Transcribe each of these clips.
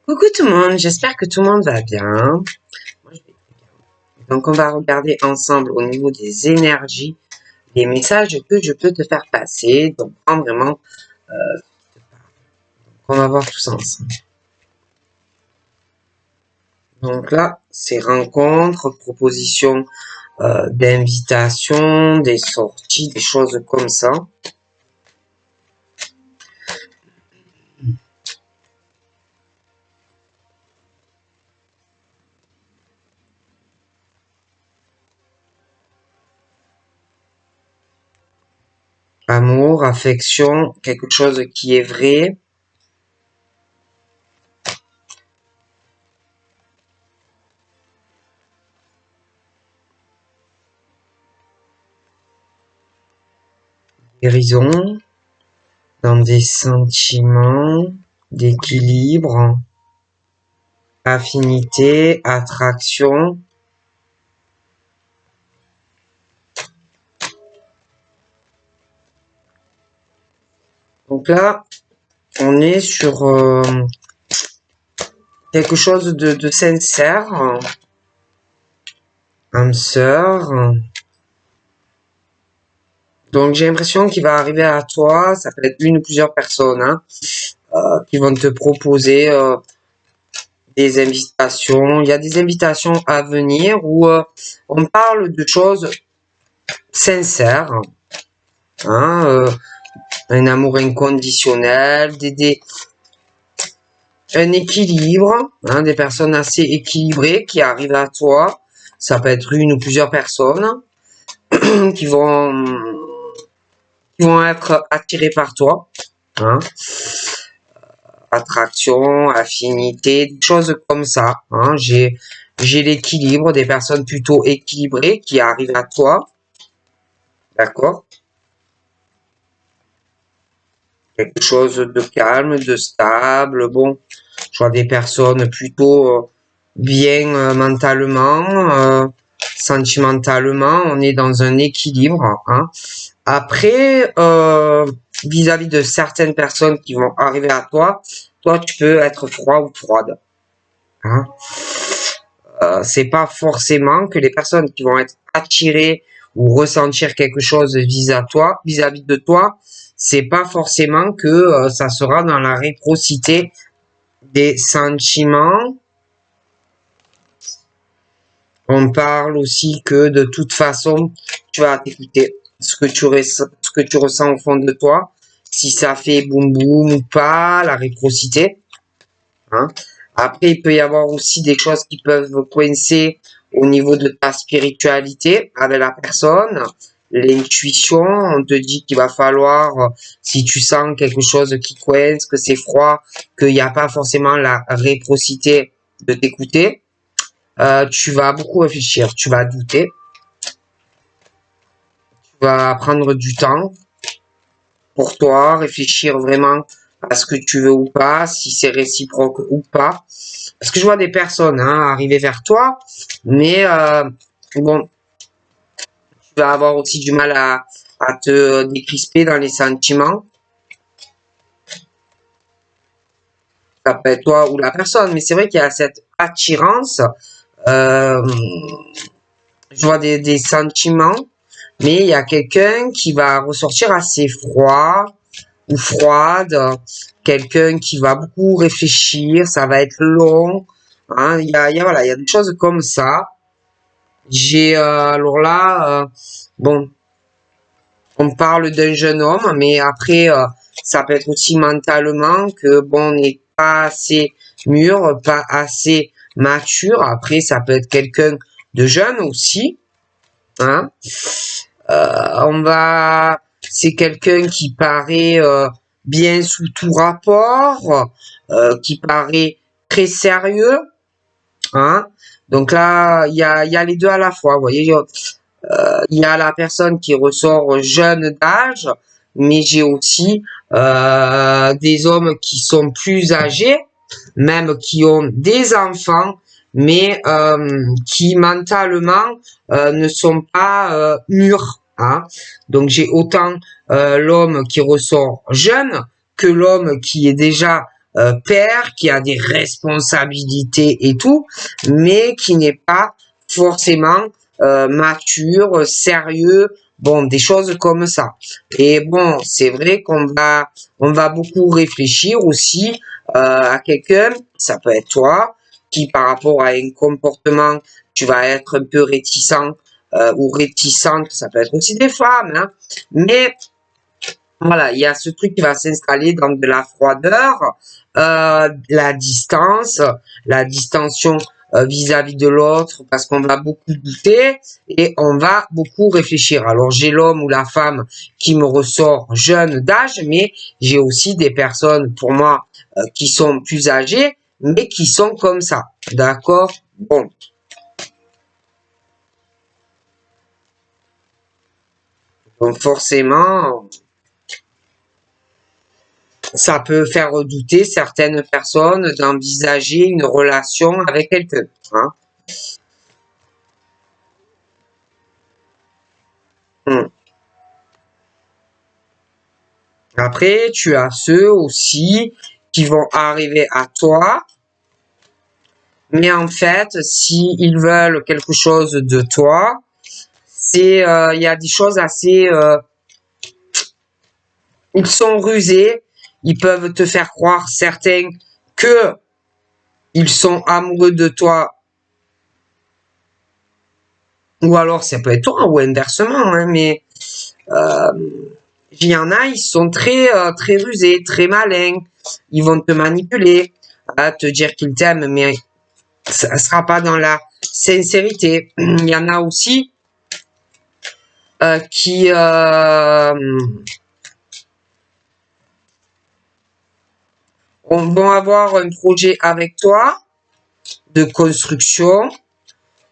Coucou tout le monde, j'espère que tout le monde va bien. Moi, je vais très bien. Donc, on va regarder ensemble au niveau des énergies, les messages que je peux te faire passer. Donc, prends vraiment ce qui te parle. Donc, on va voir tout ça ensemble. Donc là, c'est rencontres, propositions d'invitation, des sorties, des choses comme ça. Amour, affection, quelque chose qui est vrai. Guérison, dans des sentiments d'équilibre, affinité, attraction. Donc là, on est sur quelque chose de sincère, âme sœur. Donc j'ai l'impression qu'il va arriver à toi, ça peut être une ou plusieurs personnes qui vont te proposer des invitations. Il y a des invitations à venir où on parle de choses sincères, un amour inconditionnel, un équilibre, des personnes assez équilibrées qui arrivent à toi. Ça peut être une ou plusieurs personnes qui vont être attirées par toi. Attraction, affinité, des choses comme ça. J'ai l'équilibre, des personnes plutôt équilibrées qui arrivent à toi. D'accord? Quelque chose de calme, de stable. Bon, je vois des personnes plutôt bien mentalement, sentimentalement. On est dans un équilibre. Après, vis-à-vis de certaines personnes qui vont arriver à toi, toi, tu peux être froid ou froide. C'est pas forcément que les personnes qui vont être attirées ou ressentir quelque chose vis-à-vis de toi, c'est pas forcément que ça sera dans la réciprocité des sentiments. On parle aussi que de toute façon, tu vas t'écouter ce que tu ressens au fond de toi, si ça fait boum boum ou pas, la réciprocité. Après, il peut y avoir aussi des choses qui peuvent coincer au niveau de ta spiritualité avec la personne. L'intuition, on te dit qu'il va falloir, si tu sens quelque chose qui coince, que c'est froid, qu'il n'y a pas forcément la réciprocité de t'écouter, tu vas beaucoup réfléchir, tu vas douter, tu vas prendre du temps pour toi, réfléchir vraiment à ce que tu veux ou pas, si c'est réciproque ou pas. Parce que je vois des personnes arriver vers toi, mais bon, tu vas avoir aussi du mal à te décrisper dans les sentiments. Ça peut être toi ou la personne, mais c'est vrai qu'il y a cette attirance. Je vois des sentiments, mais il y a quelqu'un qui va ressortir assez froid ou froide, quelqu'un qui va beaucoup réfléchir, ça va être long. Il y a des choses comme ça. Alors là, bon, on parle d'un jeune homme, mais après, ça peut être aussi mentalement que bon, on n'est pas assez mûr, pas assez mature. Après, ça peut être quelqu'un de jeune aussi. C'est quelqu'un qui paraît bien sous tout rapport, qui paraît très sérieux. Donc là, il y a les deux à la fois. Vous voyez, il y a la personne qui ressort jeune d'âge, mais j'ai aussi des hommes qui sont plus âgés, même qui ont des enfants, mais qui mentalement ne sont pas mûrs. Donc j'ai autant l'homme qui ressort jeune que l'homme qui est déjà père, qui a des responsabilités et tout, mais qui n'est pas forcément mature, sérieux, bon, des choses comme ça. Et bon, c'est vrai on va beaucoup réfléchir aussi à quelqu'un, ça peut être toi, qui par rapport à un comportement, tu vas être un peu réticent ou réticente, ça peut être aussi des femmes, hein, mais voilà, il y a ce truc qui va s'installer dans de la froideur, la distension vis-à-vis de l'autre, parce qu'on va beaucoup douter et on va beaucoup réfléchir. Alors j'ai l'homme ou la femme qui me ressort jeune d'âge, mais j'ai aussi des personnes pour moi qui sont plus âgées, mais qui sont comme ça. D'accord? Bon. Donc forcément, ça peut faire redouter certaines personnes d'envisager une relation avec quelqu'un. Hein. Hmm. Après, tu as ceux aussi qui vont arriver à toi, mais en fait, s'ils veulent quelque chose de toi, il y a des choses assez, ils sont rusés, ils peuvent te faire croire certains que ils sont amoureux de toi, ou alors ça peut être toi, ou inversement, hein, mais euh, il y en a, ils sont très rusés, très malins. Ils vont te manipuler, à te dire qu'ils t'aiment, mais ça ne sera pas dans la sincérité. Il y en a aussi qui vont avoir un projet avec toi de construction,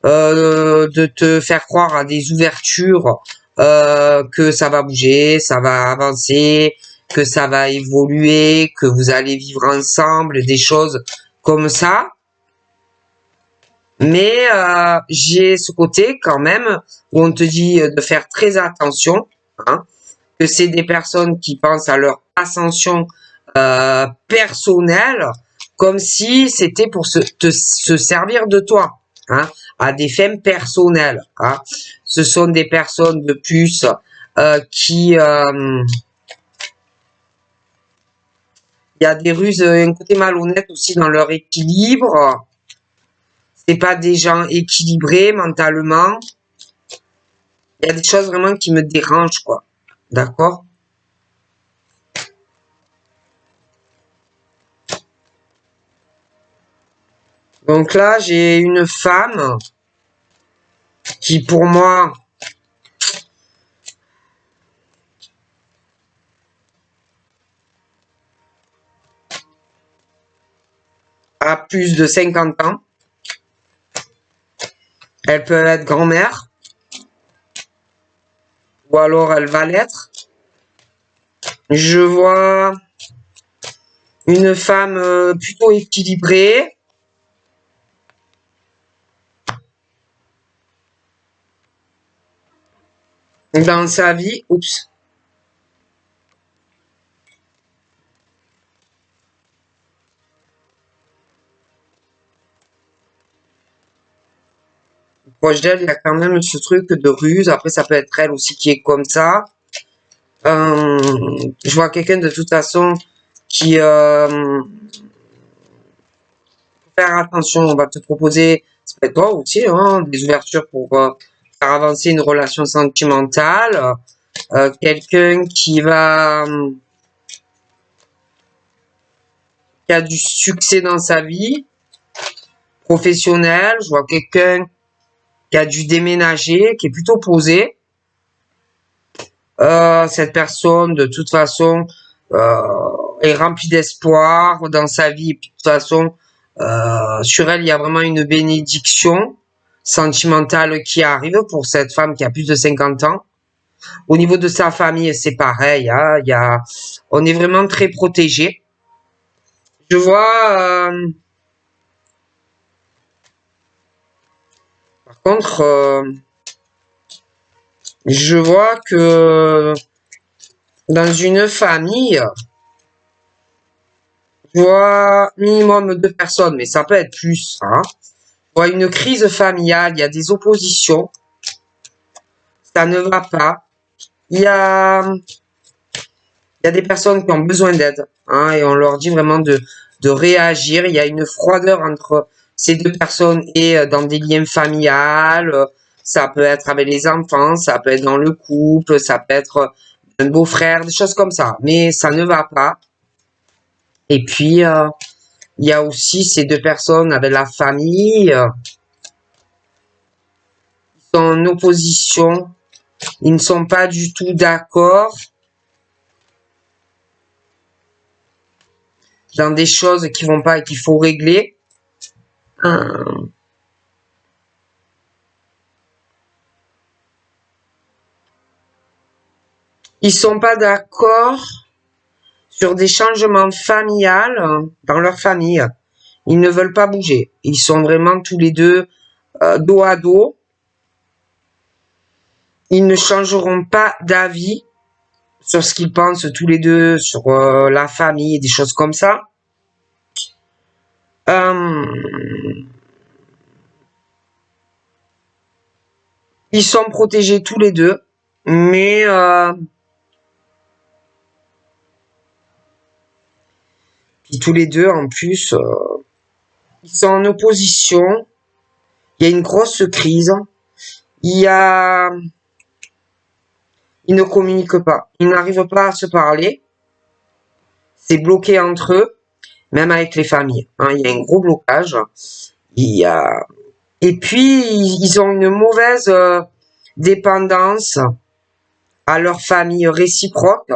de te faire croire à des ouvertures, que ça va bouger, ça va avancer, que ça va évoluer, que vous allez vivre ensemble, des choses comme ça. Mais j'ai ce côté quand même où on te dit de faire très attention, hein, que c'est des personnes qui pensent à leur ascension personnelle comme si c'était pour se servir de toi, hein, à des fins personnelles. Hein. Ce sont des personnes de plus qui... il y a des ruses, un côté malhonnête aussi dans leur équilibre. C'est pas des gens équilibrés mentalement. Il y a des choses vraiment qui me dérangent, quoi. D'accord? Donc là, j'ai une femme qui, pour moi, a plus de 50 ans. Elle peut être grand-mère. Ou alors elle va l'être. Je vois une femme plutôt équilibrée. Dans sa vie. Oups. Proche d'elle, il y a quand même ce truc de ruse. Après, ça peut être elle aussi qui est comme ça. Je vois quelqu'un de toute façon qui... faire attention, on va te proposer, ça peut être toi aussi, hein, des ouvertures pour faire avancer une relation sentimentale. Quelqu'un qui a du succès dans sa vie professionnelle. Je vois quelqu'un qui a dû déménager, qui est plutôt posé. Cette personne, de toute façon, est remplie d'espoir dans sa vie. Et puis, de toute façon, sur elle, il y a vraiment une bénédiction sentimentale qui arrive pour cette femme qui a plus de 50 ans. Au niveau de sa famille, c'est pareil. Hein, on est vraiment très protégé. Je vois, par contre, je vois que dans une famille, Je vois minimum 2 personnes, mais ça peut être plus. Hein. Je vois une crise familiale, il y a des oppositions. Ça ne va pas. Il y a des personnes qui ont besoin d'aide. Hein, et on leur dit vraiment de réagir. Il y a une froideur entre ces 2 personnes et dans des liens familiales. Ça peut être avec les enfants, ça peut être dans le couple, ça peut être un beau-frère, des choses comme ça. Mais ça ne va pas. Et puis, il y a aussi ces 2 personnes avec la famille. Ils sont en opposition. Ils ne sont pas du tout d'accord dans des choses qui vont pas et qu'il faut régler. Ils sont pas d'accord sur des changements familiales dans leur famille. Ils ne veulent pas bouger. Ils sont vraiment tous les deux dos à dos. Ils ne changeront pas d'avis sur ce qu'ils pensent tous les deux, sur la famille et des choses comme ça. Ils sont protégés tous les deux, mais puis tous les deux en plus, ils sont en opposition. Il y a une grosse crise. Ils ne communiquent pas. Ils n'arrivent pas à se parler. C'est bloqué entre eux, même avec les familles. Hein. Il y a un gros blocage. Et puis, ils ont une mauvaise dépendance à leur famille réciproque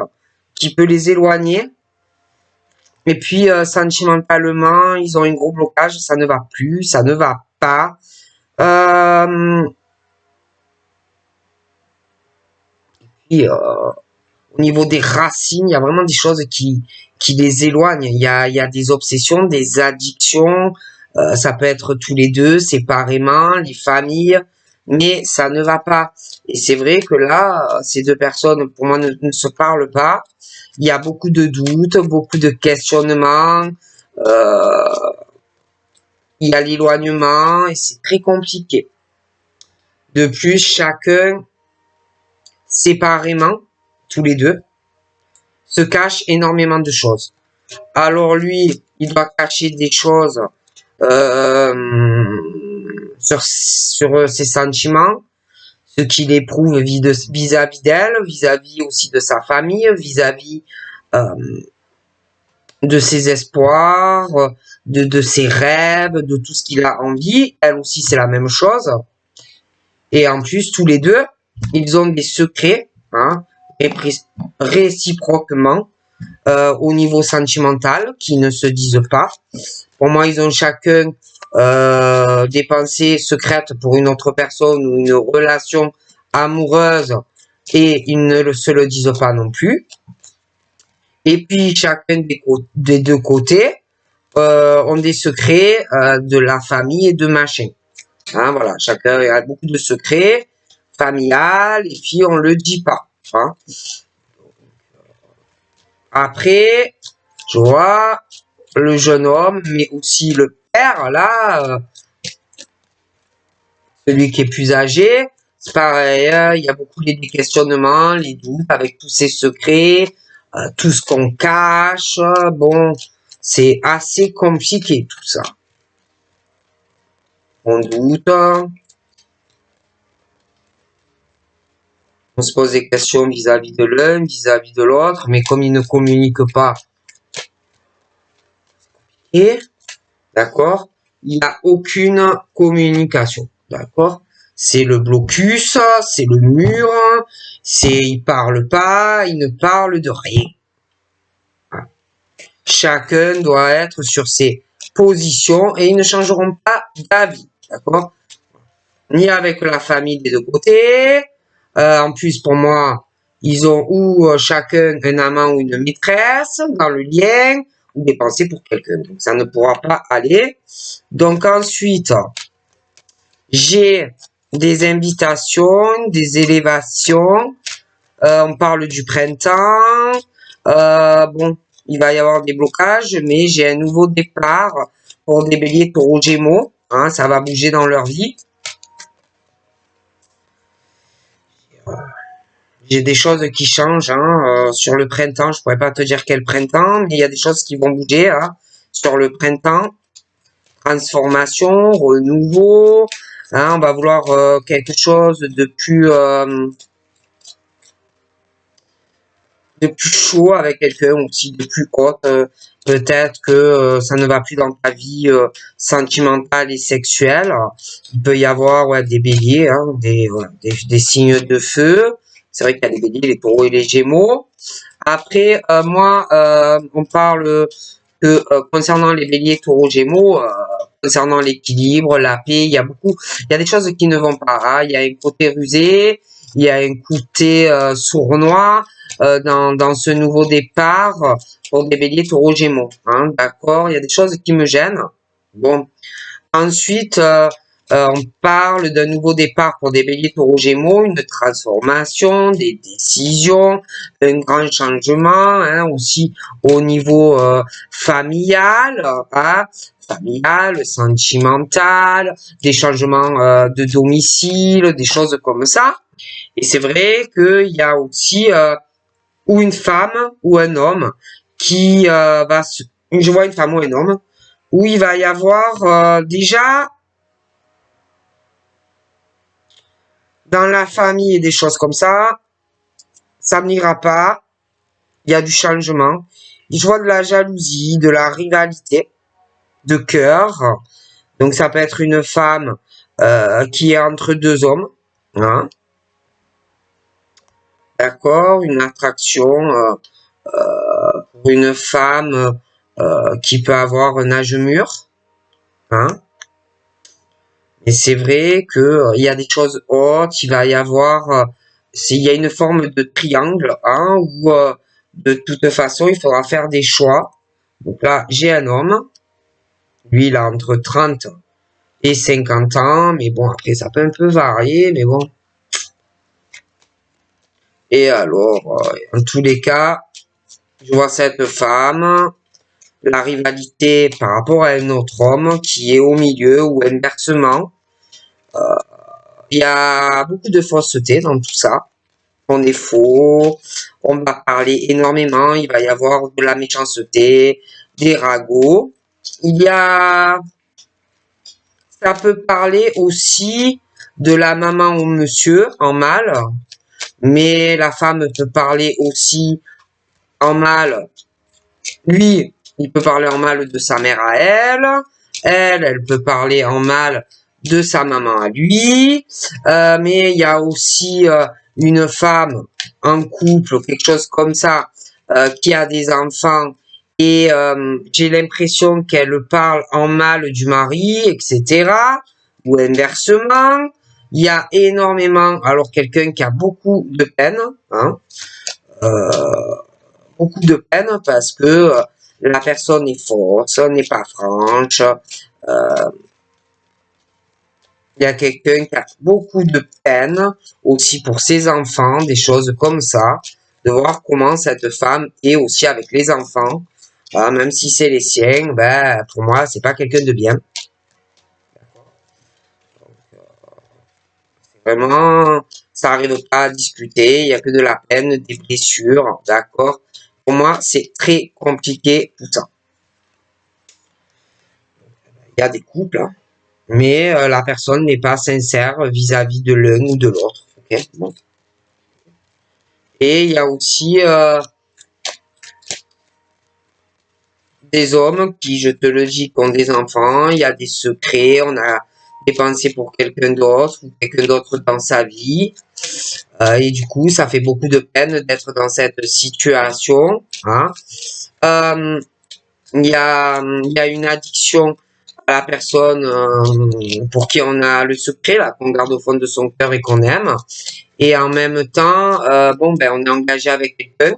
qui peut les éloigner. Et puis, sentimentalement, ils ont un gros blocage. Ça ne va plus, ça ne va pas. Et au niveau des racines, il y a vraiment des choses qui les éloignent. Il y a des obsessions, des addictions. Ça peut être tous les deux, séparément, les familles, mais ça ne va pas. Et c'est vrai que là, ces 2 personnes, pour moi, ne se parlent pas. Il y a beaucoup de doutes, beaucoup de questionnements. Il y a l'éloignement et c'est très compliqué. De plus, chacun, séparément, tous les deux, se cache énormément de choses. Alors lui, il doit cacher des choses sur ses sentiments, ce qu'il éprouve vis-à-vis d'elle, vis-à-vis aussi de sa famille, vis-à-vis de ses espoirs, de ses rêves, de tout ce qu'il a envie. Elle aussi, c'est la même chose. Et en plus, tous les deux, ils ont des secrets, hein, réciproquement, au niveau sentimental, qui ne se disent pas. Pour moi, ils ont chacun des pensées secrètes pour une autre personne ou une relation amoureuse et ils ne se le disent pas non plus. Et puis, chacun des 2 côtés ont des secrets de la famille et de machin. Hein, voilà, chacun a beaucoup de secrets familiales et puis on le dit pas. Hein. Après, je vois le jeune homme, mais aussi le père, là, celui qui est plus âgé, c'est pareil, il y a beaucoup de questionnements, les doutes avec tous ces secrets, tout ce qu'on cache, bon, c'est assez compliqué tout ça. On doute, on se pose des questions vis-à-vis de l'un, vis-à-vis de l'autre, mais comme ils ne communiquent pas, et d'accord, il n'y a aucune communication, d'accord. C'est le blocus, c'est le mur, ils parlent pas, ils ne parlent de rien. Chacun doit être sur ses positions et ils ne changeront pas d'avis, d'accord. Ni avec la famille des 2 côtés. En plus, pour moi, ils ont ou chacun un amant ou une maîtresse dans le lien, ou des pensées pour quelqu'un. Donc, ça ne pourra pas aller. Donc, ensuite, j'ai des invitations, des élévations. On parle du printemps. Bon, il va y avoir des blocages, mais j'ai un nouveau départ pour des béliers, taureaux, gémeaux. Hein, ça va bouger dans leur vie. J'ai des choses qui changent. Hein, sur le printemps, je pourrais pas te dire quel printemps, mais il y a des choses qui vont bouger hein, sur le printemps. Transformation, renouveau. Hein, on va vouloir quelque chose de plus chaud avec quelqu'un aussi de plus haute. Peut-être que ça ne va plus dans ta vie sentimentale et sexuelle. Il peut y avoir ouais, des béliers, hein, des signes de feu. C'est vrai qu'il y a les béliers, les taureaux et les gémeaux. Après, moi, on parle que concernant les béliers, taureaux, gémeaux, concernant l'équilibre, la paix, il y a des choses qui ne vont pas. Hein. Il y a un côté rusé, il y a un côté sournois dans ce nouveau départ pour des béliers, taureaux, gémeaux. Hein. D'accord, il y a des choses qui me gênent. Bon, ensuite, on parle d'un nouveau départ pour des béliers, taureaux, gémeaux, une transformation, des décisions, un grand changement, hein, aussi au niveau familial, hein, familial, sentimental, des changements de domicile, des choses comme ça. Et c'est vrai qu'il y a aussi ou une femme ou un homme qui je vois une femme ou un homme, où il va y avoir déjà dans la famille et des choses comme ça n'ira pas, il y a du changement. Je vois de la jalousie, de la rivalité de cœur. Donc ça peut être une femme qui est entre deux hommes. Hein. D'accord, une attraction pour une femme qui peut avoir un âge mûr. Hein. Et c'est vrai que il y a des choses hautes, il va y avoir, il y a une forme de triangle, hein, où de toute façon il faudra faire des choix. Donc là, j'ai un homme, lui il a entre 30 et 50 ans, mais bon après ça peut un peu varier, mais bon. Et alors, en tous les cas, je vois cette femme, la rivalité par rapport à un autre homme qui est au milieu ou inversement. Il y a beaucoup de fausseté dans tout ça. On est faux, on va parler énormément, il va y avoir de la méchanceté, des ragots. Il y a, ça peut parler aussi de la maman au monsieur en mal, mais la femme peut parler aussi en mal. Lui, il peut parler en mal de sa mère à elle. Elle peut parler en mal de sa maman à lui. Mais il y a aussi une femme en couple, quelque chose comme ça, qui a des enfants. Et j'ai l'impression qu'elle parle en mal du mari, etc. Ou inversement. Il y a énormément, alors quelqu'un qui a beaucoup de peine, hein, beaucoup de peine parce que la personne est fausse, n'est pas franche. Il y a quelqu'un qui a beaucoup de peine aussi pour ses enfants, des choses comme ça, de voir comment cette femme est aussi avec les enfants. Même si c'est les siens, ben, pour moi, c'est pas quelqu'un de bien. Vraiment, ça n'arrive pas à discuter, il n'y a que de la peine, des blessures, d'accord. Pour moi, c'est très compliqué tout ça. Il y a des couples, hein, mais la personne n'est pas sincère vis-à-vis de l'un ou de l'autre. Okay, bon. Et il y a aussi des hommes qui, je te le dis, ont des enfants, il y a des secrets, on a des pensées pour quelqu'un d'autre ou quelqu'un d'autre dans sa vie. Et du coup, ça fait beaucoup de peine d'être dans cette situation. Hein. Il y a une addiction à la personne pour qui on a le secret, là, qu'on garde au fond de son cœur et qu'on aime. Et en même temps, bon, ben, on est engagé avec quelqu'un.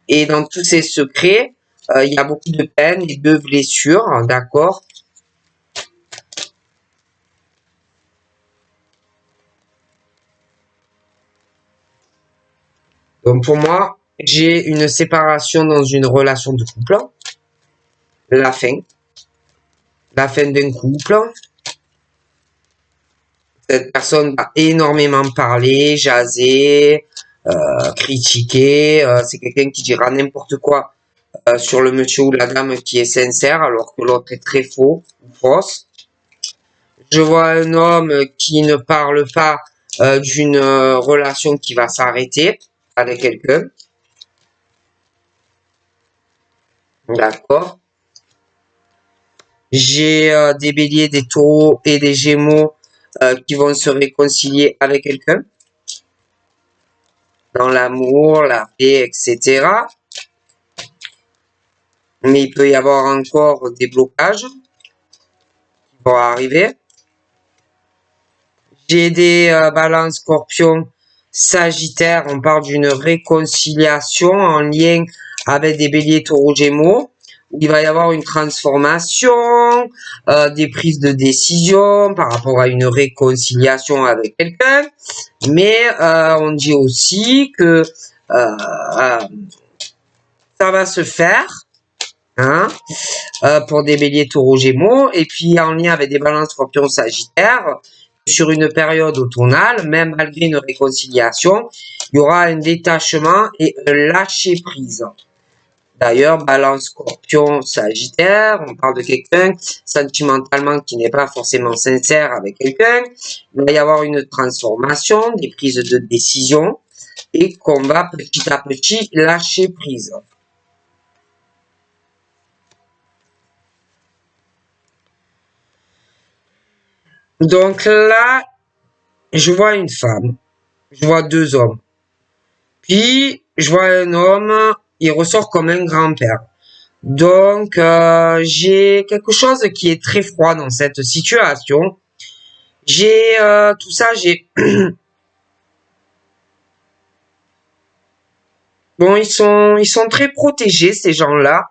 Et dans tous ces secrets, il y a beaucoup de peine et de blessures, d'accord. Donc pour moi, J'ai une séparation dans une relation de couple. La fin. La fin d'un couple. Cette personne va énormément parler, jaser, critiquer. C'est quelqu'un qui dira n'importe quoi sur le monsieur ou la dame qui est sincère, alors que l'autre est très faux ou fausse. Je vois un homme qui ne parle pas d'une relation qui va s'arrêter avec quelqu'un. D'accord. J'ai des béliers, des taureaux et des gémeaux qui vont se réconcilier avec quelqu'un. Dans l'amour, la paix, etc. Mais il peut y avoir encore des blocages qui vont arriver. J'ai des balances scorpions, sagittaires. On parle d'une réconciliation en lien avec des béliers, taureaux, gémeaux. Où il va y avoir une transformation, des prises de décision par rapport à une réconciliation avec quelqu'un. Mais on dit aussi que ça va se faire. Hein, pour des béliers, taureaux, gémeaux, et puis en lien avec des balances, scorpions, sagittaires, sur une période automnale, même malgré une réconciliation, il y aura un détachement et un lâcher prise. D'ailleurs, balance, scorpion, sagittaire, on parle de quelqu'un sentimentalement qui n'est pas forcément sincère avec quelqu'un. Il va y avoir une transformation, des prises de décision, et qu'on va petit à petit lâcher prise. Donc là, je vois une femme, je vois deux hommes. Puis, je vois un homme, il ressort comme un grand-père. Donc, j'ai quelque chose qui est très froid dans cette situation. J'ai tout ça, j'ai... Bon, ils sont très protégés, ces gens-là.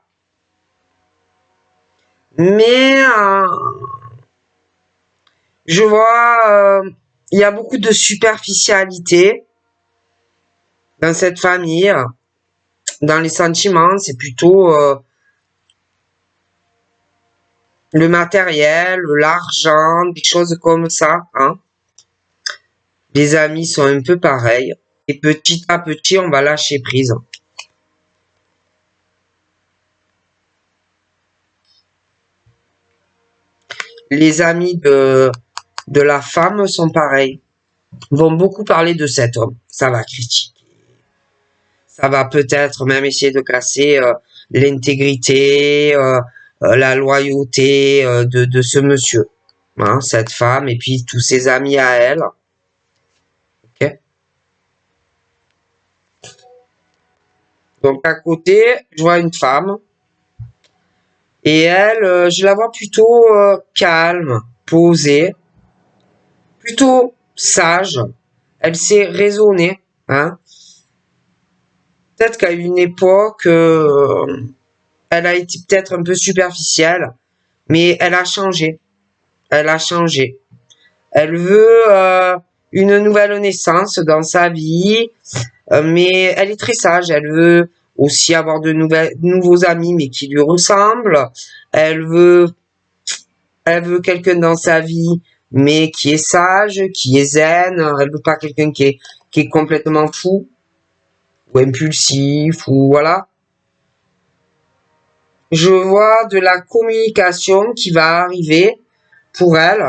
Mais, je vois, il y a beaucoup de superficialité dans cette famille. Dans les sentiments, c'est plutôt le matériel, l'argent, des choses comme ça. Hein. Les amis sont un peu pareils. Et petit à petit, on va lâcher prise. Les amis de la femme sont pareils. Vont beaucoup parler de cet homme. Ça va critiquer. Ça va peut-être même essayer de casser l'intégrité, la loyauté de ce monsieur. Hein, cette femme et puis tous ses amis à elle. Ok. Donc à côté, je vois une femme. Et elle, je la vois plutôt calme, posée, plutôt sage. Elle sait raisonner. Hein. Peut-être qu'à une époque, elle a été peut-être un peu superficielle, mais elle a changé. Elle a changé. Elle veut une nouvelle naissance dans sa vie, mais elle est très sage. Elle veut aussi avoir de nouveaux amis, mais qui lui ressemblent. Elle veut quelqu'un dans sa vie, mais qui est sage, qui est zen. Elle veut pas quelqu'un qui est complètement fou ou impulsif ou voilà. Je vois de la communication qui va arriver pour elle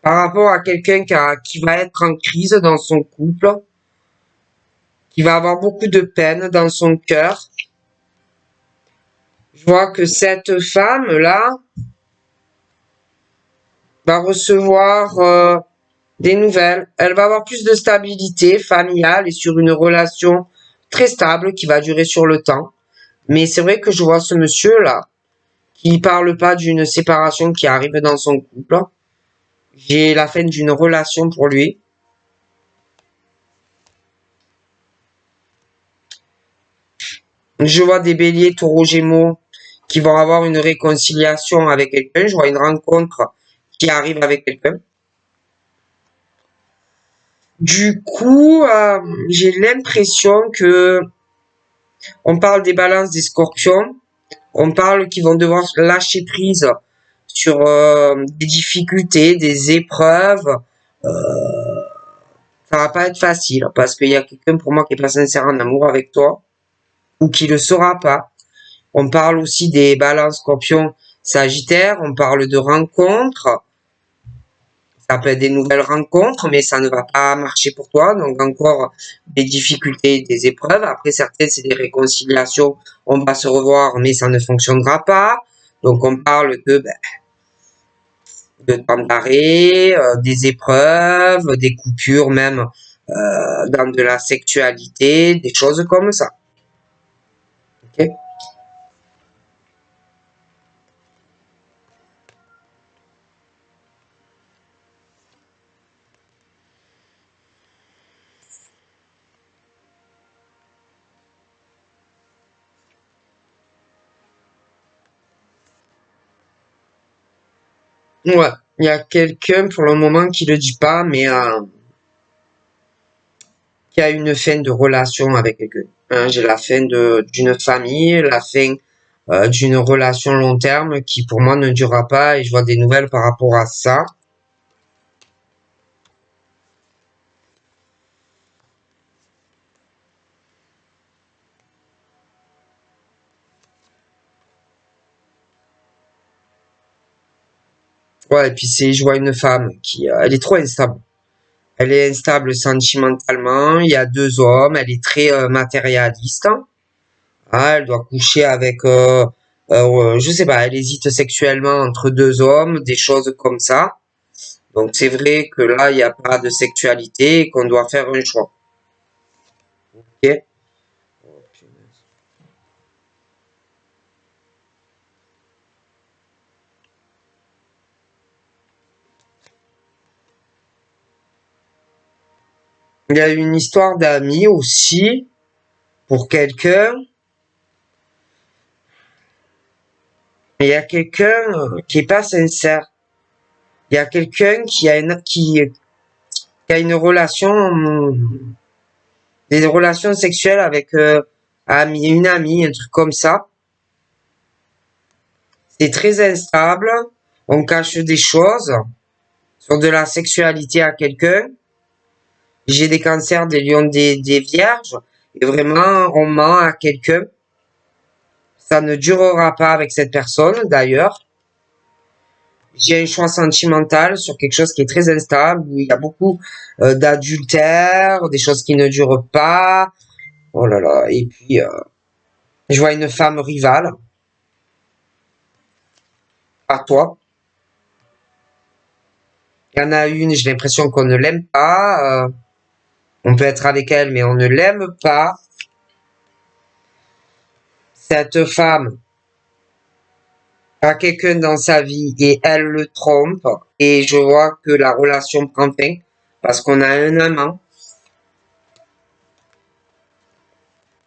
par rapport à quelqu'un qui va être en crise dans son couple, qui va avoir beaucoup de peine dans son cœur. Je vois que cette femme-là va recevoir des nouvelles. Elle va avoir plus de stabilité familiale et sur une relation très stable qui va durer sur le temps. Mais c'est vrai que je vois ce monsieur-là qui parle pas d'une séparation qui arrive dans son couple. J'ai la fin d'une relation pour lui. Je vois des béliers, taureaux, gémeaux qui vont avoir une réconciliation avec quelqu'un. Je vois une rencontre qui arrive avec quelqu'un. Du coup, j'ai l'impression que on parle des balances des scorpions, on parle qu'ils vont devoir lâcher prise sur des difficultés, des épreuves. Ça va pas être facile parce qu'il y a quelqu'un pour moi qui est pas sincère en amour avec toi ou qui le sera pas. On parle aussi des balances scorpions sagittaires, on parle de rencontres. Ça peut être des nouvelles rencontres, mais ça ne va pas marcher pour toi. Donc encore des difficultés, des épreuves. Après, certaines, c'est des réconciliations. On va se revoir, mais ça ne fonctionnera pas. Donc on parle de temps d'arrêt, des épreuves, des coupures même dans de la sexualité, des choses comme ça. Ok. Ouais, il y a quelqu'un pour le moment qui le dit pas, mais qui a une fin de relation avec quelqu'un. Hein, j'ai la fin d'une famille, la fin d'une relation long terme qui pour moi ne durera pas et je vois des nouvelles par rapport à ça. Ouais, et puis je vois une femme qui, elle est trop instable. Elle est instable sentimentalement. Il y a deux hommes. Elle est très matérialiste. Ah, elle doit coucher avec, je sais pas, elle hésite sexuellement entre deux hommes, des choses comme ça. Donc c'est vrai que là, il n'y a pas de sexualité et qu'on doit faire un choix. Ok. Il y a une histoire d'amis aussi pour quelqu'un. Mais il y a quelqu'un qui est pas sincère. Il y a quelqu'un qui a une relation, des relations sexuelles avec une amie, un truc comme ça. C'est très instable. On cache des choses sur de la sexualité à quelqu'un. J'ai des cancers des lions des vierges. Et vraiment, on ment à quelqu'un. Ça ne durera pas avec cette personne, d'ailleurs. J'ai un choix sentimental sur quelque chose qui est très instable, où il y a beaucoup d'adultère, des choses qui ne durent pas. Oh là là. Et puis, je vois une femme rivale à toi. Il y en a une, j'ai l'impression qu'on ne l'aime pas. On peut être avec elle, mais on ne l'aime pas. Cette femme a quelqu'un dans sa vie et elle le trompe. Et je vois que la relation prend fin parce qu'on a un amant.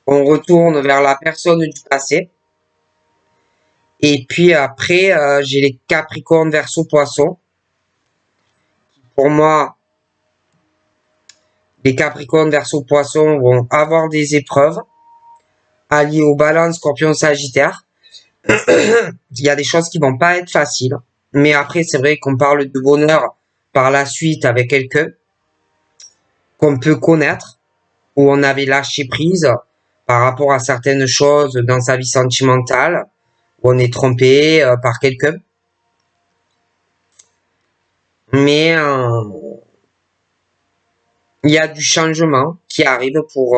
On retourne vers la personne du passé. Et puis après, j'ai les Capricornes, Verseau, Poissons. Pour moi, les Capricornes, Verseau, Poissons vont avoir des épreuves alliées aux balances, Scorpion, Sagittaire. Il y a des choses qui vont pas être faciles. Mais après, c'est vrai qu'on parle de bonheur par la suite avec quelqu'un qu'on peut connaître, où on avait lâché prise par rapport à certaines choses dans sa vie sentimentale, où on est trompé par quelqu'un. Mais il y a du changement qui arrive pour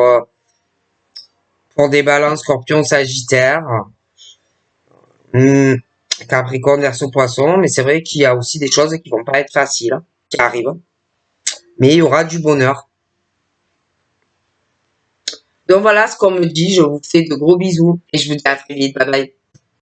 des balances Scorpion, Sagittaire, hmm, Capricorne, Verseau, Poisson. Mais c'est vrai qu'il y a aussi des choses qui vont pas être faciles, qui arrivent. Mais il y aura du bonheur. Donc voilà ce qu'on me dit. Je vous fais de gros bisous et je vous dis à très vite. Bye bye.